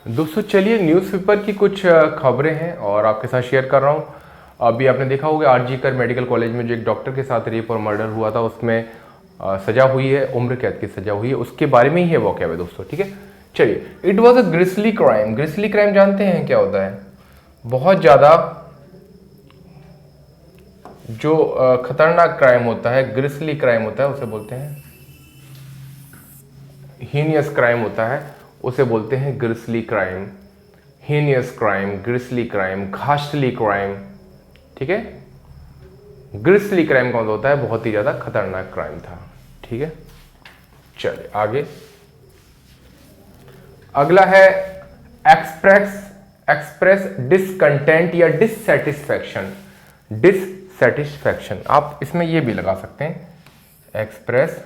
दोस्तों चलिए न्यूज़पेपर की कुछ खबरें हैं और आपके साथ शेयर कर रहा हूँ। अभी आपने देखा होगा आरजी कर मेडिकल कॉलेज में जो एक डॉक्टर के साथ रेप और मर्डर हुआ था, उसमें सजा हुई है, उम्र कैद की सजा हुई है। उसके बारे में ही है वॉकअप है दोस्तों, ठीक है। चलिए, it was a grisly crime. Grisly crime जानते हैं क्या होता है? बहुत ज़्यादा जो खतरनाक क्राइम होता है, ग्रिसली क्राइम होता है, उसे बोलते हैं हीनियस क्राइम होता है, उसे बोलते हैं grisly crime. Heinous crime, grisly crime, ghastly crime, ठीक है। ग्रिसली क्राइम कौन होता है? बहुत ही ज्यादा खतरनाक क्राइम था, ठीक है। चलिए आगे, अगला है एक्सप्रेस डिसकंटेंट या डिससेटिस्फैक्शन। डिससेटिस्फैक्शन, आप इसमें ये भी लगा सकते हैं, एक्सप्रेस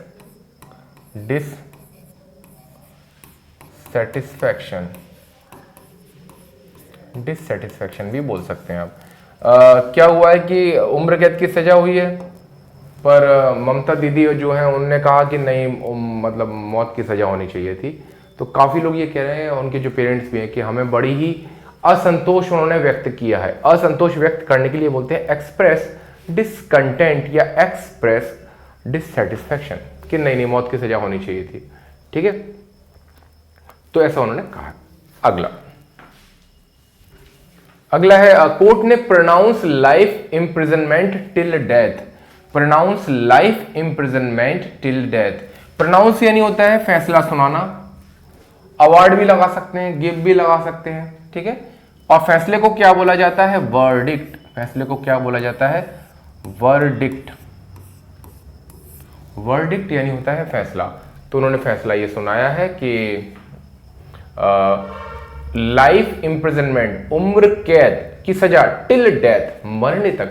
डिससेटिस्फैक्शन भी बोल सकते हैं आप। क्या हुआ है कि उम्र कैद की सजा हुई है, पर ममता दीदी जो है उन्होंने कहा कि नहीं, मतलब मौत की सजा होनी चाहिए थी। तो काफ़ी लोग ये कह रहे हैं, और उनके जो पेरेंट्स भी हैं, कि हमें बड़ी ही असंतोष उन्होंने व्यक्त किया है। असंतोष व्यक्त करने के लिए बोलते हैं एक्सप्रेस डिसकंटेंट या एक्सप्रेस डिससेटिस्फैक्शन, कि नहीं मौत की सजा होनी चाहिए थी, ठीक है। तो ऐसा उन्होंने कहा। अगला है कोर्ट ने pronounce life imprisonment till death. Pronounce life imprisonment till death. Pronounce यानी होता है फैसला सुनाना, अवार्ड भी लगा सकते हैं, गिफ्ट भी लगा सकते हैं, ठीक है। और फैसले को क्या बोला जाता है? वर्डिक्ट। फैसले को क्या बोला जाता है? वर्डिक्ट। वर्डिक्ट यानी होता है फैसला। तो उन्होंने फैसला ये सुनाया है कि लाइफ इम्प्रिजनमेंट, उम्र कैद की सजा, टिल डेथ, मरने तक,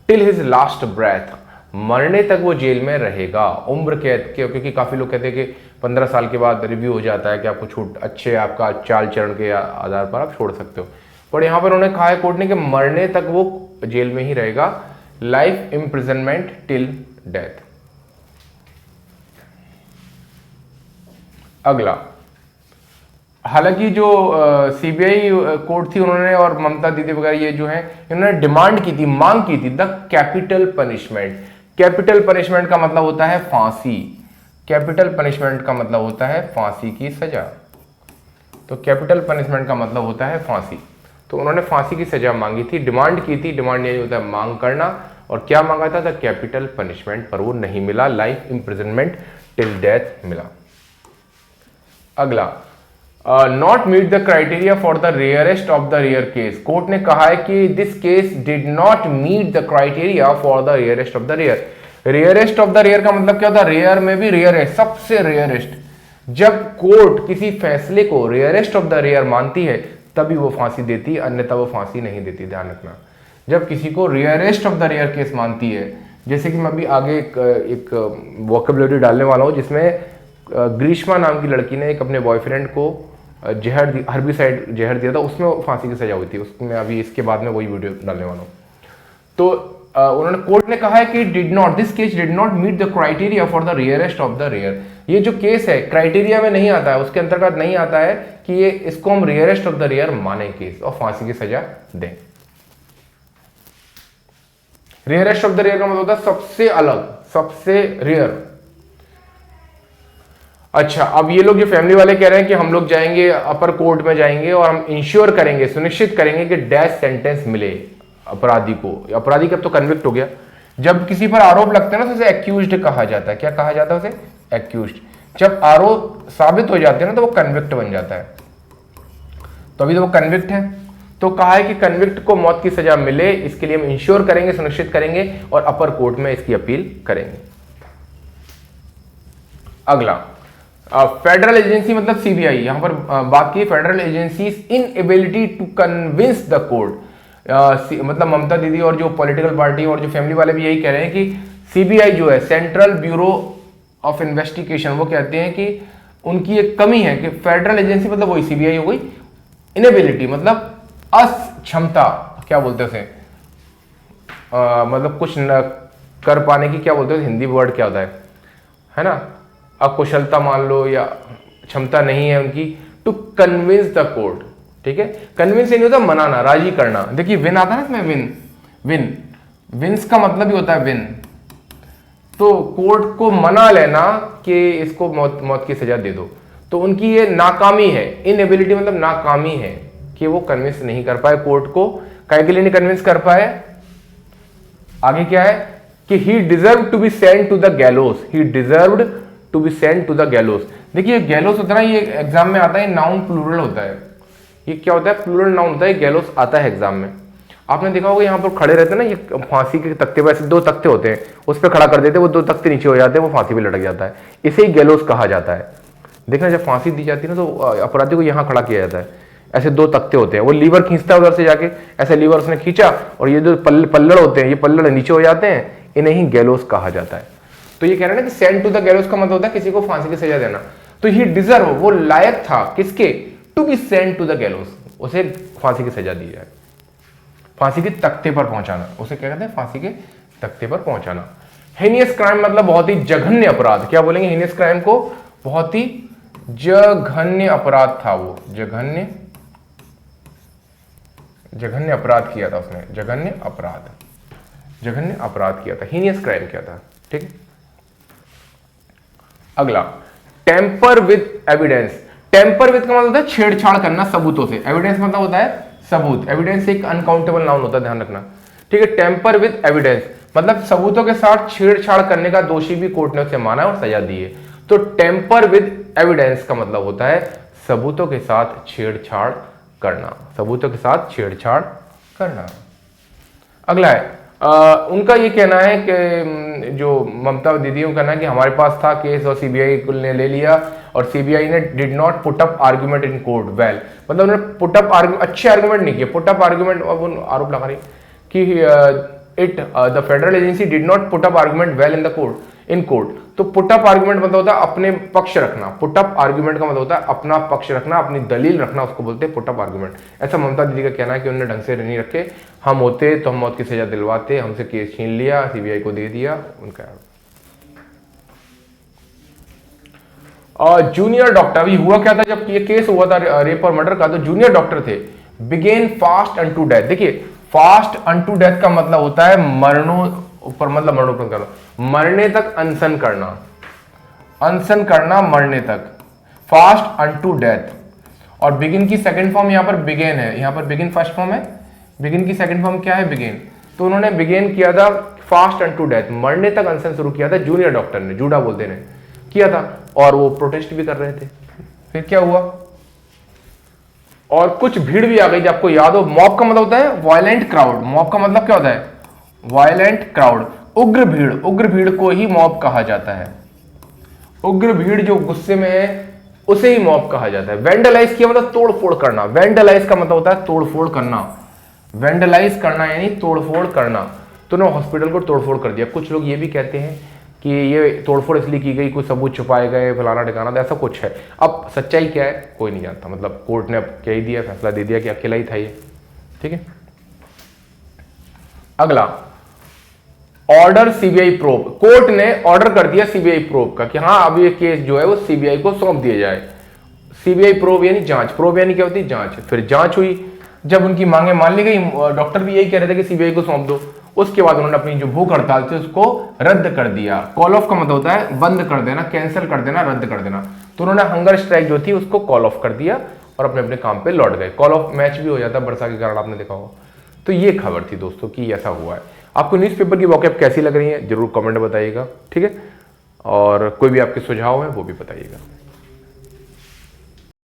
टिल हिज लास्ट ब्रेथ, मरने तक वो जेल में रहेगा। उम्र कैद के, क्योंकि काफी लोग कहते हैं कि 15 साल के बाद रिव्यू हो जाता है कि आपको छूट, अच्छे आपका चाल चरण के आधार पर आप छोड़ सकते हो, पर यहां पर उन्होंने कहा है कोर्ट ने कि मरने तक वो जेल में ही रहेगा। Life imprisonment till death. अगला, हालांकि जो सीबीआई कोर्ट थी, उन्होंने और ममता दीदी वगैरह ये जो है, इन्होंने डिमांड की थी, मांग की थी the capital punishment. Capital punishment का मतलब होता है फांसी। कैपिटल पनिशमेंट का मतलब होता है फांसी की सजा। तो कैपिटल पनिशमेंट का मतलब होता है फांसी। तो उन्होंने फांसी की सजा मांगी थी, डिमांड की थी। डिमांड यही होता है मांग करना। और क्या मांगा था? द कैपिटल पनिशमेंट, पर वो नहीं मिला, लाइफ इम्प्रिजनमेंट टिल डेथ मिला। अगला, not meet the criteria for the rarest of the rare case. Court ने कहा है कि this case did not meet the criteria for the rarest of the rare. Rarest of the rare का मतलब क्या होता है? रेयर में भी रेयर है, सबसे रेयरेस्ट। जब कोर्ट किसी फैसले को रेयरेस्ट ऑफ द रेयर मानती है तभी वो फांसी देती है, अन्यथा वो फांसी नहीं देती। ध्यान रखना, जब किसी को rarest of the rare case मानती है, जैसे कि मैं अभी आगे एक वोकैबुलरी डालने वाला हूं, जिसमें ग्रीष्मा नाम की लड़की ने एक अपने बॉयफ्रेंड को जहर, हर्बिसाइड जहर दिया था, उसमें फांसी की सजा हुई थी। उसमें अभी इसके बाद में वही वीडियो डालने वाला हूँ। तो उन्होंने, कोर्ट ने कहा है कि this case did not meet the criteria for the rarest of the rare. ये जो केस है क्राइटेरिया में नहीं आता है, उसके अंतर्गत नहीं आता है कि ये, इसको हम रेयरेस्ट ऑफ द रेयर माने केस और फांसी की सजा दें। रेयरेस्ट ऑफ द रेयर का मतलब होता है सबसे अलग, सबसे रेयर। अच्छा, अब ये लोग जो फैमिली वाले कह रहे हैं कि हम लोग जाएंगे अपर कोर्ट में जाएंगे और हम इंश्योर करेंगे, सुनिश्चित करेंगे कि डेथ सेंटेंस मिले अपराधी को। अपराधी कब तो कन्विक्ट हो गया। जब किसी पर आरोप लगता है ना, तो उसे एक्यूज्ड कहा जाता है। क्या कहा जाता है उसे? एक्यूज्ड। जब आरोप साबित हो जाते हैं ना, तो वो कन्विक्ट बन जाता है। तो अभी तो वो कन्विक्ट है, तो कहा है कि कन्विक्ट को मौत की सजा मिले, इसके लिए हम इंश्योर करेंगे, सुनिश्चित करेंगे और अपर कोर्ट में इसकी अपील करेंगे। अगला, फेडरल एजेंसी मतलब सीबीआई, यहां पर बात की federal agencies inability to convince the court. मतलब ममता दीदी और जो पॉलिटिकल पार्टी और जो फैमिली वाले भी यही कह रहे हैं कि सीबीआई जो है, सेंट्रल ब्यूरो ऑफ इन्वेस्टिगेशन, वो कहते हैं कि उनकी एक कमी है कि फेडरल एजेंसी मतलब वही सीबीआई हो गई, इनएबिलिटी मतलब अक्षमता, क्या बोलते हैं उसे, मतलब कुछ न कर पाने की, क्या बोलते हैं हिंदी वर्ड क्या होता है ना, अकुशलता मान लो, या क्षमता नहीं है उनकी, टू कन्विंस द कोर्ट, ठीक है। कन्विंस नहीं होता मनाना, राजी करना। देखिए विन आता है ना इसमें, विन विंस का मतलब ही होता है विन। तो कोर्ट को मना लेना कि इसको मौत की सजा दे दो, तो उनकी ये नाकामी है, इनएबिलिटी मतलब नाकामी है कि वो कन्विंस नहीं कर पाए कोर्ट को। काहे के लिए नहीं कन्विंस कर पाए? आगे क्या है कि he deserve to be sent to the gallows, he deserved to be sent to the gallows. देखिए गैलोस होता है, ये एग्जाम में आता है, नाउन प्लूरल होता है। ये क्या होता है? प्लूरल नाउन होता है। गैलोस आता है एग्जाम में। आपने देखा होगा यहाँ पर खड़े रहते हैं ना, ये फांसी के तख्ते पर ऐसे 2 तख्ते होते हैं, उस पर खड़ा कर देते हैं, वो 2 तख्ते नीचे हो जाते हैं, वो फांसी पे लटक जाता है। इसे ही गैलोस कहा जाता है। देखना जब फांसी दी जाती है ना, तो अपराधी को यहाँ खड़ा किया जाता है, ऐसे 2 तख्ते होते हैं, वो लीवर खींचता है उधर से जाके, ऐसे लीवर उसने खींचा और ये जो पल्लड़ होते हैं, ये पल्लड़ नीचे हो जाते हैं, इन्हें ही गैलोस कहा जाता है। तो ये कह रहे हैं ना कि सेंट टू द गैलोस का मतलब होता है किसी को फांसी की सजा देना। तो ही डिजर्व, वो लायक था किसके? To be sent to the gallows, उसे फांसी की सजा दी जाए, फांसी के तख्ते पर पहुंचाना, उसे क्या कहते हैं? फांसी के तख्ते पर पहुंचाना। हेनियस क्राइम मतलब बहुत ही जघन्य अपराध। क्या बोलेंगे हेनियस क्राइम को? बहुत ही जघन्य अपराध था वो, जघन्य अपराध किया था उसने, जघन्य अपराध किया था, हीनियस क्राइम किया था। ठीक है। अगला tamper with evidence. Tamper with का मतलब होता है छेड़छाड़ करना सबूतों से। एविडेंस मतलब होता है सबूत। एविडेंस एक अनकाउंटेबल नाउन होता है, ध्यान रखना। ठीक है। टेम्पर विद एविडेंस मतलब सबूतों के साथ छेड़छाड़ करने का दोषी भी कोर्ट ने उसे माना और सजा दी है। तो टेम्पर विद एविडेंस का मतलब होता है सबूतों के साथ छेड़छाड़ करना, सबूतों के साथ छेड़छाड़ करना। अगला है उनका ये कहना है कि जो ममता दीदी का कहना है कि हमारे पास था केस और सीबीआई ने ले लिया और सीबीआई ने did not put up argument in court well, मतलब उन्होंने पुट अप अच्छे आर्गुमेंट नहीं किए। पुट अप आर्गुमेंट, अब उन आरोप लगा रही कि the federal agency did not put up argument well in the court, in court. तो पुट अप आर्गुमेंट मतलब होता है अपने पक्ष रखना। पुट अप आर्गुमेंट का मतलब होता है अपना पक्ष रखना, अपनी दलील रखना, उसको बोलते हैं पुट अप आर्गुमेंट। ऐसा ममता दीदी का कहना है कि उन्होंने ढंग से नहीं रखे। हम होते तो हम मौत की सजा दिलवाते, हमसे केस छीन लिया, सीबीआई को दे दिया, उनका। और जूनियर डॉक्टर, अभी हुआ क्या था जब ये केस हुआ था रेप और मर्डर का, तो जूनियर डॉक्टर थे, बिगेन फास्ट अनटू डेथ। देखिए फास्ट अनटू डेथ का मतलब होता है मरणोपरांत, मतलब मरणोपरांत करना, मरने तक अनशन करना, अनशन करना मरने तक, फास्ट अनटू डेथ। और बिगिन की सेकंड फॉर्म यहाँ पर बिगेन है, यहाँ पर बिगिन फर्स्ट फॉर्म है, बिगिन की सेकंड फॉर्म क्या है? बिगेन। तो उन्होंने बिगेन किया था फास्ट अनटू डेथ, मरने तक अनशन शुरू किया था जूनियर डॉक्टर ने, जूडा बोलते ने किया था, और वो प्रोटेस्ट भी कर रहे थे। फिर क्या हुआ? और कुछ भीड़ भी आ गई, जब आपको याद हो। मॉब का मतलब होता है वायलेंट क्राउड, मॉब का मतलब क्या होता है? वायलेंट क्राउड, उग्र भीड़, उग्र भीड़ को ही मॉब कहा जाता है। उग्र भीड़ जो गुस्से में है उसे ही मॉब कहा जाता है। वेंडलाइज किया मतलब तोड़फोड़ करना, वेंडलाइज का मतलब होता है तोड़फोड़ करना, वेंडलाइज करना यानी तोड़फोड़ करना। तो उन्होंने हॉस्पिटल को तोड़फोड़ कर दिया। कुछ लोग ये भी कहते हैं कि ये तोड़फोड़ इसलिए की गई, कुछ सबूत छुपाए गए, फलाना ठिकाना, ऐसा कुछ है। अब सच्चाई क्या है कोई नहीं जानता, मतलब कोर्ट ने अब क्या ही दिया, फैसला दे दिया कि अकेला ही था ये। ठीक है। अगला ऑर्डर सीबीआई प्रोब। कोर्ट ने ऑर्डर कर दिया सीबीआई प्रोब का कि हाँ अब ये केस जो है वो सीबीआई को सौंप दिया जाए। सीबीआई प्रोब यानी जांच, प्रोब यानी क्या होती है? जांच। फिर जांच हुई, जब उनकी मांगे मान ली गई, डॉक्टर भी यही कह रहे थे कि सीबीआई को सौंप दो। उसके बाद उन्होंने अपनी जो भूख हड़ताल थी उसको रद्द कर दिया। कॉल ऑफ का मतलब होता है बंद कर देना, कैंसिल कर देना, रद्द कर देना। तो उन्होंने हंगर स्ट्राइक जो थी उसको कॉल ऑफ कर दिया और अपने अपने काम पे लौट गए। कॉल ऑफ मैच भी हो जाता वर्षा के कारण, आपने देखा होगा। तो ये खबर थी दोस्तों कि ऐसा हुआ है। आपको न्यूज़पेपर की वॉकअप कैसी लग रही है जरूर कमेंट में बताइएगा। ठीक है। और कोई भी आपके सुझाव है वो भी बताइएगा।